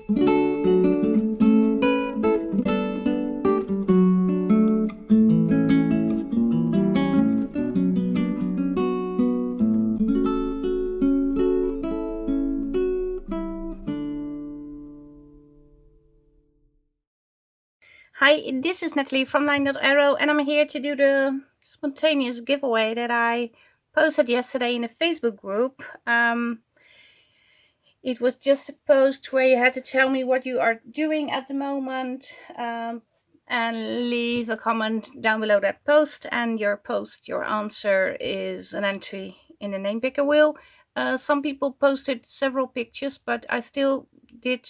Hi, this is Nathalie from Linedotarrow, and I'm here to do the spontaneous giveaway that I posted yesterday in a Facebook group. It was just a post where you had to tell me what you are doing at the moment, and leave a comment down below that post. And your answer is an entry in the name picker wheel. Some people posted several pictures, but I still did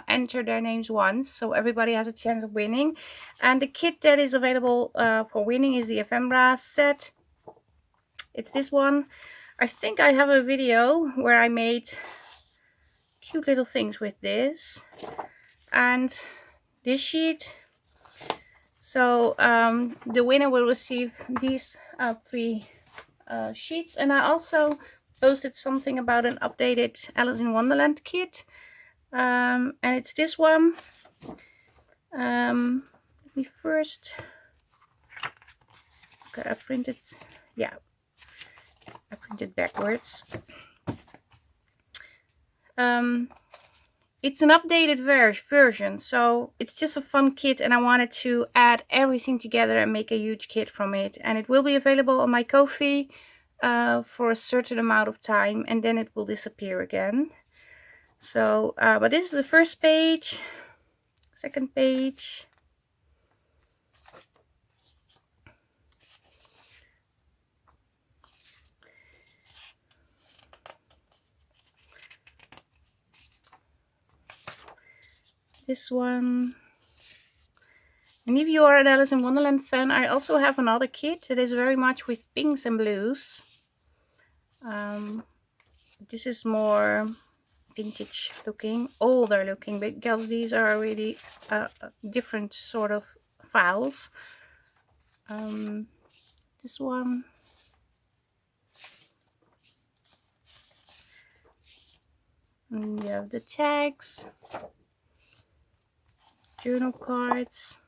enter their names once, so everybody has a chance of winning. And the kit that is available for winning is the ephemera set. It's this one. I think I have a video where I made cute little things with this and this sheet. So the winner will receive these three sheets. And I also posted something about an updated Alice in Wonderland kit, and it's this one. Let me first, okay, I printed backwards. It's an updated version, so it's just a fun kit, and I wanted to add everything together and make a huge kit from it. And it will be available on my Ko-fi for a certain amount of time, and then it will disappear again. So but this is the first page, second page, this one. And if you are an Alice in Wonderland fan, I also have another kit that is very much with pinks and blues. This is more vintage looking, older looking, because these are really different sort of files. This one. And you have the tags, journal cards,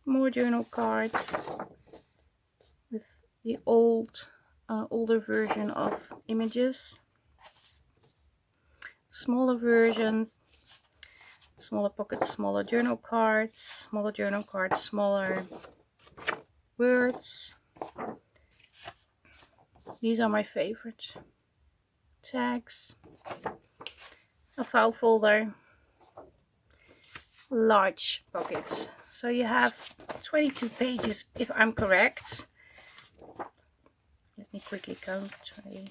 more journal cards with the older version of images, smaller versions, smaller pockets, smaller journal cards, smaller words. These are my favorite tags. A file folder, large pockets. So you have 22 pages if I'm correct. Let me quickly count. 20.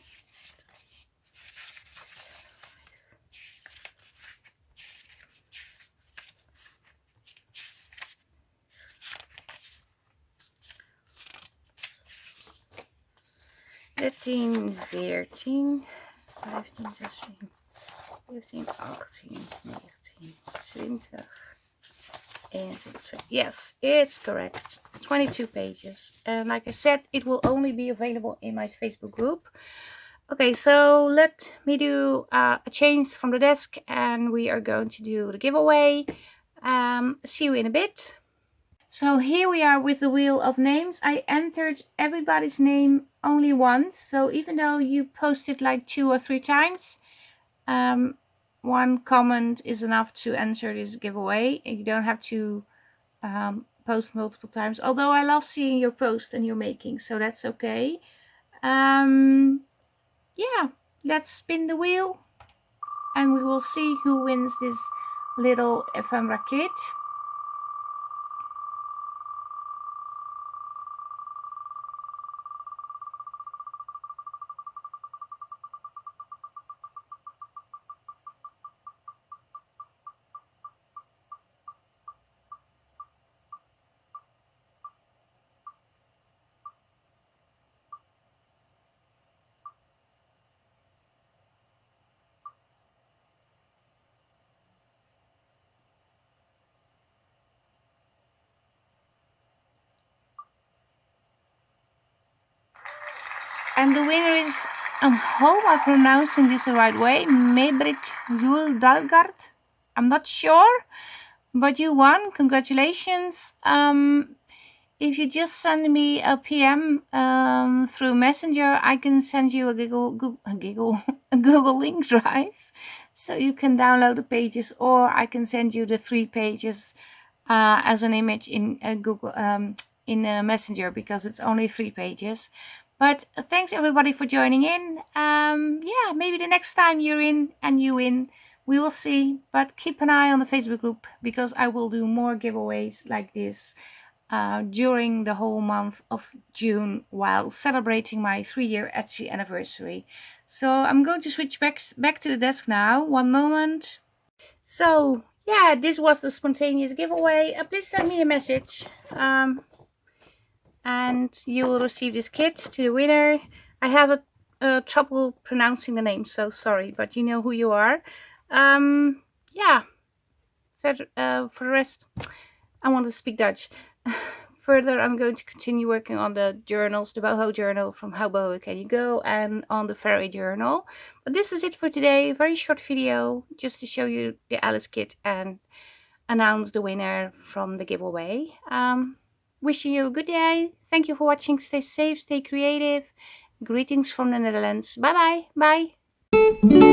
Thirteen, 14, 15, 16, 17, 18, 19, 20. And yes, it's correct. 22 pages. And like I said, it will only be available in my Facebook group. Okay, so let me do a change from the desk, and we are going to do the giveaway. See you in a bit. So here we are with the wheel of names. I entered everybody's name only once. So even though you posted like 2 or 3 times, one comment is enough to answer this giveaway. You don't have to post multiple times, although I love seeing your post and your making, so that's okay. Yeah, let's spin the wheel and we will see who wins this little ephemera kit. And the winner is, I hope I'm pronouncing this the right way, Mebrit Yul Dalgard. I'm not sure, but you won. Congratulations. If you just send me a PM through Messenger, I can send you a Google Link drive, so you can download the pages, or I can send you the 3 pages as an image in Google in Messenger, because it's only 3 pages. But thanks everybody for joining in. Yeah, maybe the next time you're in and you win, we will see. But keep an eye on the Facebook group, because I will do more giveaways like this during the whole month of June while celebrating my 3-year Etsy anniversary. So I'm going to switch back to the desk now. One moment. So yeah, this was the spontaneous giveaway. Please send me a message and you will receive this kit to the winner. I have a trouble pronouncing the name, so sorry, but you know who you are. Yeah, so, for the rest, I want to speak Dutch. Further, I'm going to continue working on the journals, the boho journal, from How Boho Can You Go, and on the fairy journal. But this is it for today. A very short video, just to show you the Alice kit and announce the winner from the giveaway. Wishing you a good day. Thank you for watching. Stay safe, stay creative. Greetings from the Netherlands. Bye-bye. Bye.